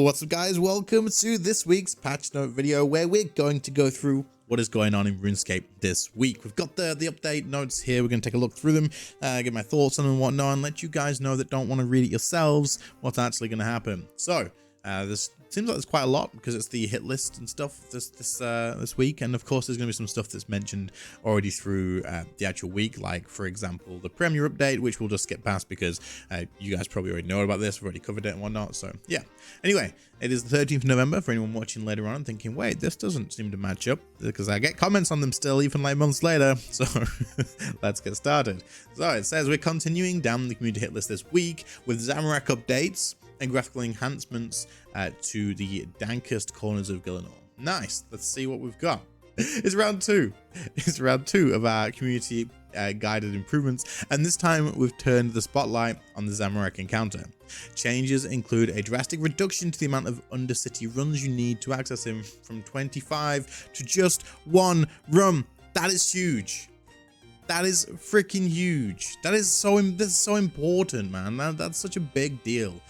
What's up guys, welcome to this week's patch note video where we're going to go through what is going on in RuneScape this week. We've got the update notes here. We're going to take a look through them, get my thoughts on them and whatnot, and let you guys know that don't want to read it yourselves what's actually going to happen. So this seems like there's quite a lot because it's the hit list and stuff this week, and of course there's going to be some stuff that's mentioned already through the actual week, like for example the Premier update, which we'll just skip past because you guys probably already know about this. We've already covered it and whatnot. So yeah, anyway, it is the 13th of November for anyone watching later on and thinking, wait, this doesn't seem to match up, because I get comments on them still even like months later. So let's get started. So it says we're continuing down the community hit list this week with Zamorak updates and graphical enhancements to the dankest corners of Gillinor. Nice. Let's see what we've got. It's round two. It's round two of our community guided improvements, and this time we've turned the spotlight on the Zamorak encounter. Changes include a drastic reduction to the amount of undercity runs you need to access him from 25 to just 1 run. That is huge. That is freaking huge. That's so important, man. That's such a big deal.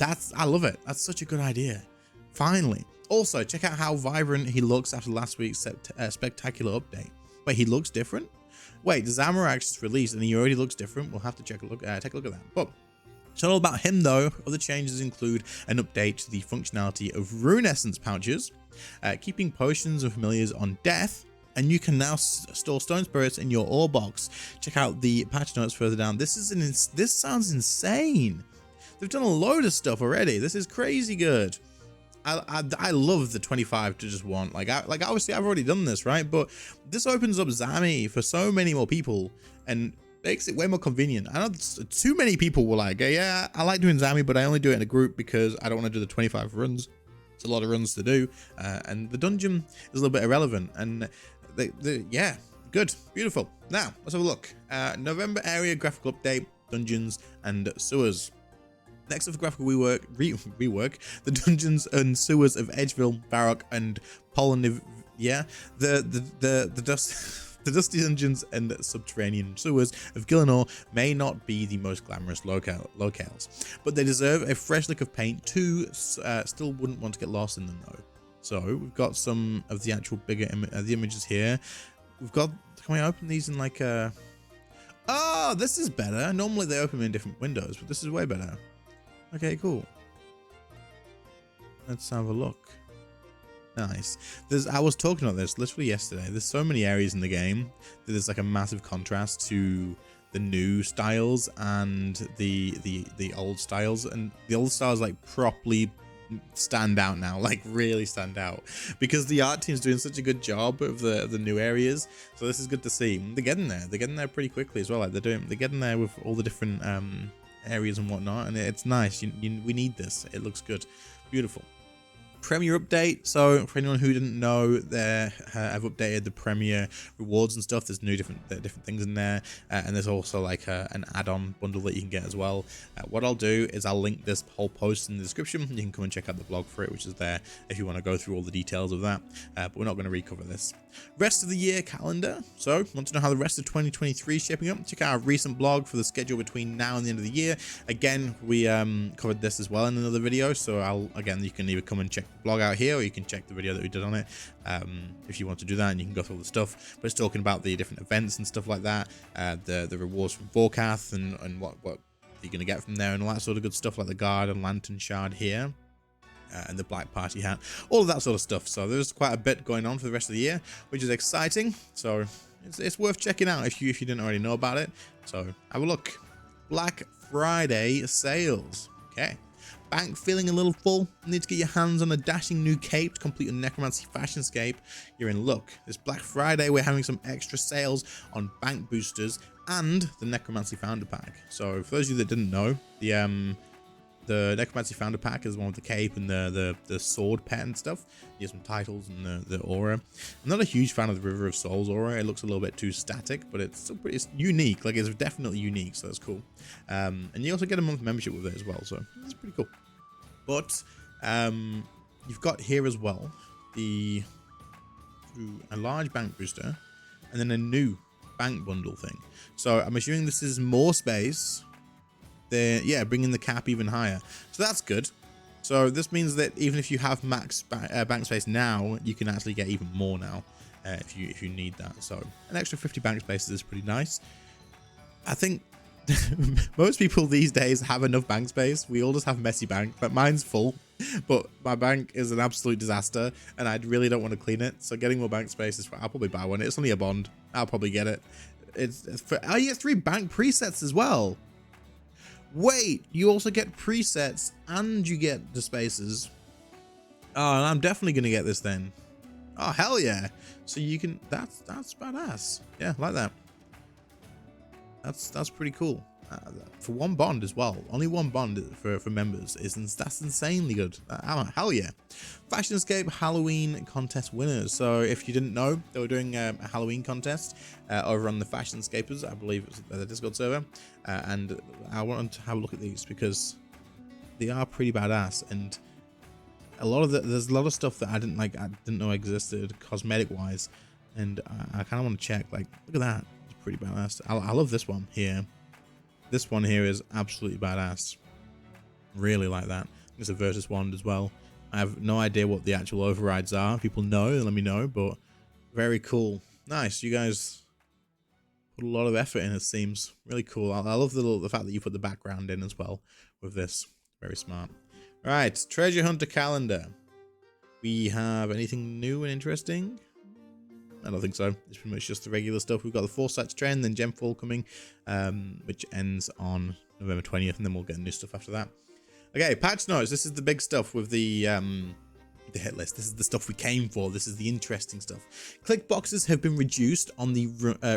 I love it. That's such a good idea. Finally. Also, check out how vibrant he looks after last week's spectacular update. Wait, he looks different? Wait, Zamorak's just released and he already looks different? We'll have to take a look at that. But it's not all about him though. Other changes include an update to the functionality of Rune Essence pouches, keeping potions and familiars on death, and you can now store stone spirits in your ore box. Check out the patch notes further down. This sounds insane. They've done a load of stuff already. This is crazy good. I love the 25 to just 1. Like obviously I've already done this, right? But this opens up Zami for so many more people and makes it way more convenient. I know too many people were like, yeah, I like doing Zami, but I only do it in a group because I don't want to do the 25 runs. It's a lot of runs to do, and the dungeon is a little bit irrelevant. And yeah, good, beautiful. Now let's have a look. November area graphical update, dungeons and sewers. Next up for graphical rework, the dungeons and sewers of Edgeville, Varrock, and Poloniv. Yeah, the dusty dungeons and subterranean sewers of Gillinor may not be the most glamorous locales, but they deserve a fresh lick of paint too. Still wouldn't want to get lost in them though. So we've got some of the actual bigger the images here. We've got. Can we open these in like a? Oh, this is better. Normally they open in different windows, but this is way better. Okay, cool. Let's have a look. Nice. I was talking about this literally yesterday. There's so many areas in the game that there's like a massive contrast to the new styles and the old styles, and the old styles like properly stand out now, like really stand out, because the art team's doing such a good job of the new areas. So this is good to see. They're getting there pretty quickly as well. Like they're getting there with all the different areas and whatnot, and it's nice. We need this. It looks good. Beautiful. Premier update. So for anyone who didn't know, I've updated the Premier rewards and stuff. There's new different things in there, and there's also like an add-on bundle that you can get as well. What I'll do is I'll link this whole post in the description. You can come and check out the blog for it, which is there if you want to go through all the details of that. But we're not going to recover this. Rest of the year calendar. So want to know how the rest of 2023 is shaping up? Check out our recent blog for the schedule between now and the end of the year. Again, we covered this as well in another video. So you can either come and check the blog out here, or you can check the video that we did on it if you want to do that, and you can go through all the stuff. But it's talking about the different events and stuff like that, the rewards from Vorkath and what you're going to get from there, and all that sort of good stuff, like the guard and lantern shard here. And the black party hat, all of that sort of stuff. So there's quite a bit going on for the rest of the year, which is exciting. So it's worth checking out if you didn't already know about it. So have a look. Black Friday sales. Okay. Bank feeling a little full? Need to get your hands on a dashing new cape to complete your necromancy fashionscape? You're in luck. This Black Friday we're having some extra sales on bank boosters and the necromancy founder pack. So for those of you that didn't know, the Necromancy Founder Pack is one with the cape and the sword pet and stuff. You have some titles and the aura. I'm not a huge fan of the River of Souls aura. It looks a little bit too static, but it's unique. Like, it's definitely unique, so that's cool. And you also get a month membership with it as well, so it's pretty cool. But you've got here as well a large bank booster and then a new bank bundle thing. So I'm assuming this is more space. Yeah, bringing the cap even higher. So that's good. So this means that even if you have max bank space now, you can actually get even more now if you need that. So an extra 50 bank spaces is pretty nice. I think most people these days have enough bank space. We all just have messy bank, but mine's full. But my bank is an absolute disaster, and I really don't want to clean it. So getting more bank space is, I'll probably buy one. It's only a bond. I'll probably get it. It's for, oh, you get 3 bank presets as well. Wait, you also get presets and you get the spaces. Oh, and I'm definitely gonna get this then. Oh, hell yeah. So you can, that's badass. Yeah, like that. That's pretty cool. For 1 bond as well. Only 1 bond for members. That's insanely good. Hell yeah. FashionScape Halloween contest winners. So if you didn't know, they were doing a Halloween contest over on the FashionScapers. I believe it's the Discord server. And I wanted to have a look at these because they are pretty badass. And there's a lot of stuff that I didn't know existed cosmetic wise. And I kind of want to check. Like, look at that. It's pretty badass. I love this one here. This one here is absolutely badass. Really like that. It's a Versus wand as well. I have no idea what the actual overrides are. People know, let me know, but very cool. Nice. You guys put a lot of effort in, it seems. Really cool. I love the fact that you put the background in as well with this. Very smart. All right, treasure hunter calendar. We have anything new and interesting? I don't think so. It's pretty much just the regular stuff. We've got the Foresight trend, then Gemfall coming, which ends on November 20th, and then we'll get new stuff after that. Okay, patch notes. This is the big stuff with the hit list. This is the stuff we came for. This is the interesting stuff. Click boxes have been reduced on the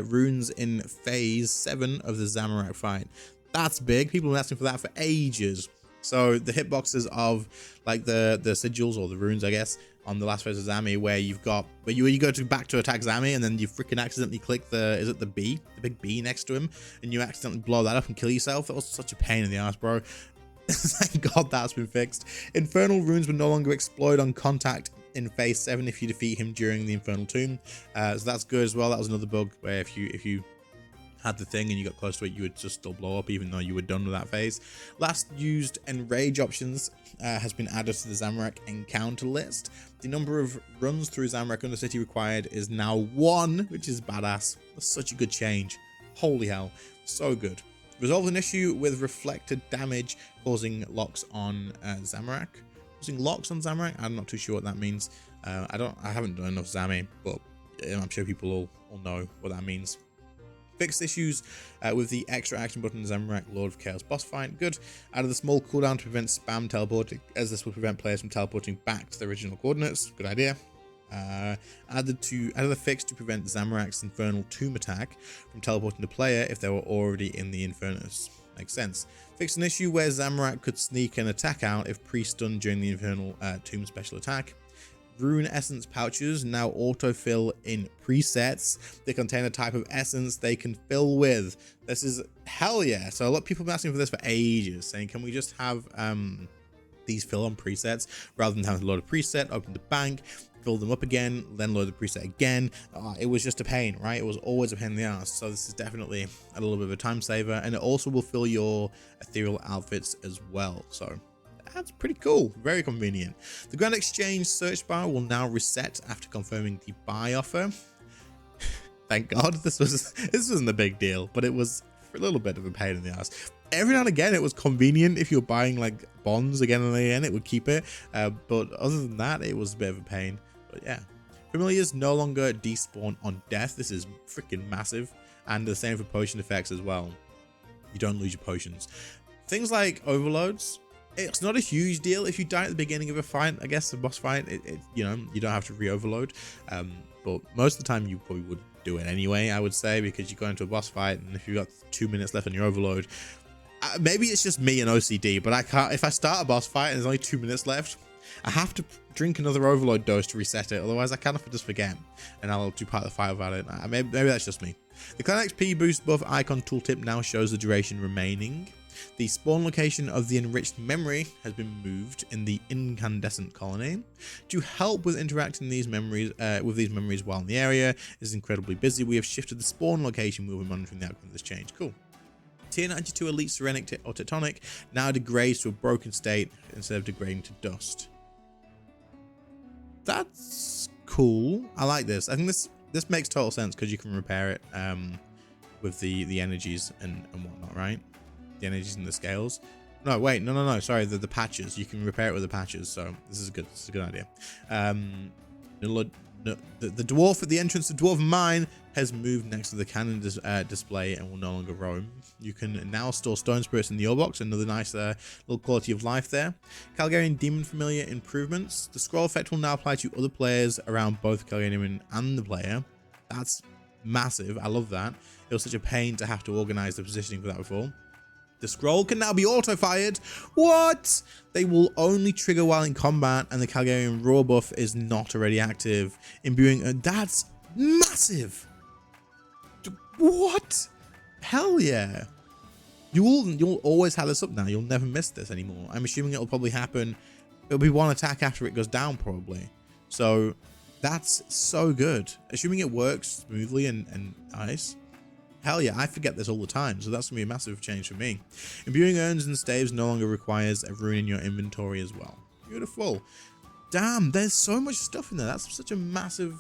runes in phase 7 of the Zamorak fight. That's big. People have been asking for that for ages. So the hitboxes of like the sigils or the runes, I guess, on the last phase of Zami, where you go back to attack Zami and then you freaking accidentally click the big B next to him, and you accidentally blow that up and kill yourself. That was such a pain in the ass, bro. Thank God that's been fixed. Infernal runes will no longer explode on contact in phase 7 if you defeat him during the Infernal Tomb. So that's good as well. That was another bug where if you had the thing and you got close to it, you would just still blow up even though you were done with that phase. Last used enrage options has been added to the Zamorak encounter list. The number of runs through Zamorak Undercity required is now 1, which is badass. That's such a good change. Holy hell, so good. Resolve an issue with reflected damage causing locks on Zamorak. Causing locks on Zamorak? I'm not too sure what that means. I haven't done enough Zami, but I'm sure people all know what that means. Fixed issues with the extra action button Zamorak Lord of Chaos boss fight. Good. Added the small cooldown to prevent spam teleporting, as this will prevent players from teleporting back to the original coordinates. Good idea. Added a fix to prevent Zamorak's Infernal Tomb attack from teleporting the player if they were already in the Infernus. Makes sense. Fixed an issue where Zamorak could sneak an attack out if pre-stunned during the Infernal Tomb special attack. Rune essence pouches now autofill in presets. They contain a type of essence they can fill with. This is hell yeah. So a lot of people have been asking for this for ages, saying, can we just have these fill on presets rather than having to load a preset, open the bank, fill them up again, then load the preset again. It was just a pain, right? It was always a pain in the ass. So this is definitely a little bit of a time saver, and it also will fill your ethereal outfits as well. So that's pretty cool. Very convenient. The Grand Exchange search bar will now reset after confirming the buy offer. Thank God. This wasn't a big deal, but it was a little bit of a pain in the ass. Every now and again, it was convenient. If you're buying like bonds again and again, it would keep it. But other than that, it was a bit of a pain. But yeah, familiars no longer despawn on death. This is freaking massive. And the same for potion effects as well. You don't lose your potions. Things like overloads. It's not a huge deal if you die at the beginning of a fight. I guess a boss fight, you don't have to re-overload. But most of the time you probably would do it anyway, I would say, because you go into a boss fight and if you've got 2 minutes left on your overload, maybe it's just me and OCD, but I can't. If I start a boss fight and there's only 2 minutes left, I have to drink another overload dose to reset it. Otherwise, I kind of just forget, and I'll do part of the fight without it. Maybe that's just me. The Clan XP boost buff icon tooltip now shows the duration remaining. The spawn location of the enriched memory has been moved in the incandescent colony. To help with interacting these memories while in the area is incredibly busy, we have shifted the spawn location. We'll be monitoring the outcome of this change. Cool. Tier 92 Elite Serenic or Tectonic now degrades to a broken state instead of degrading to dust. That's cool. I like this. I think this makes total sense because you can repair it with the energies and whatnot, right? The energies and the scales. No, wait, no. Sorry, the patches. You can repair it with the patches. So this is good. This is a good idea. The dwarf at the entrance to Dwarven Mine has moved next to the cannon display and will no longer roam. You can now store stone spirits in the ore box. Another nice little quality of life there. Calgarian Demon Familiar improvements. The scroll effect will now apply to other players around both Calgarian Demon and the player. That's massive. I love that. It was such a pain to have to organize the positioning for that before. The scroll can now be auto-fired. What? They will only trigger while in combat, and the Calgarian Raw buff is not already active. Imbuing, that's massive. What? Hell yeah. You'll always have this up now. You'll never miss this anymore. I'm assuming it'll probably happen. It'll be one attack after it goes down, probably. So that's so good. Assuming it works smoothly and nice. Hell yeah, I forget this all the time, so that's going to be a massive change for me. Imbuing urns and staves no longer requires a rune in your inventory as well. Beautiful. Damn, there's so much stuff in there. That's such a massive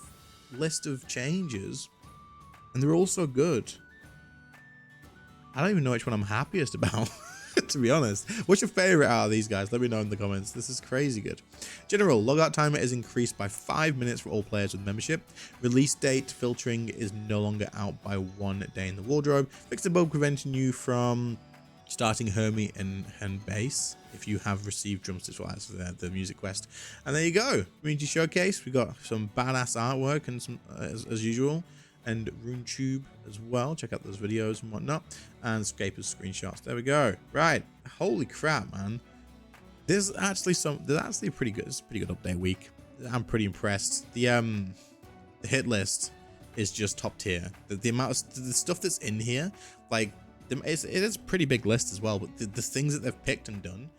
list of changes. And they're all so good. I don't even know which one I'm happiest about, to be honest. What's your favorite out of these guys? Let me know in the comments. This is crazy good. General, logout timer is increased by 5 minutes for all players with membership. Release date filtering is no longer out by 1 day in the wardrobe. Fixed the bug preventing you from starting Hermie and bass if you have received drumsticks. Well, that's the music quest. And there you go. Community showcase. We got some badass artwork and some as usual. And RuneTube as well. Check out those videos and whatnot. And Scapers screenshots. There we go. Right. Holy crap, man. There's actually a pretty good. It's a pretty good update week. I'm pretty impressed. The hit list is just top tier. The amount of the stuff that's in here, like it is a pretty big list as well. But the things that they've picked and done,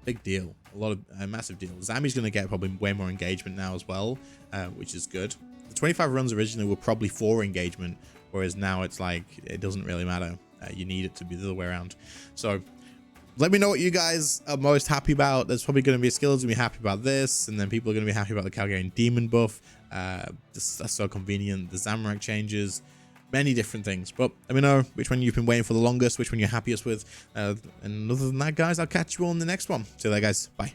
big deal. A massive deal. Zami's gonna get probably way more engagement now as well, which is good. The 25 runs originally were probably for engagement, whereas now it's like it doesn't really matter. You need it to be the other way around. So let me know what you guys are most happy about. There's probably going to be skills going to be happy about this, and then people are going to be happy about the Calgarian Demon buff. That's so convenient. The Zamorak changes, many different things. But let me know which one you've been waiting for the longest, which one you're happiest with. And other than that, guys, I'll catch you all in the next one. See you later, guys. Bye.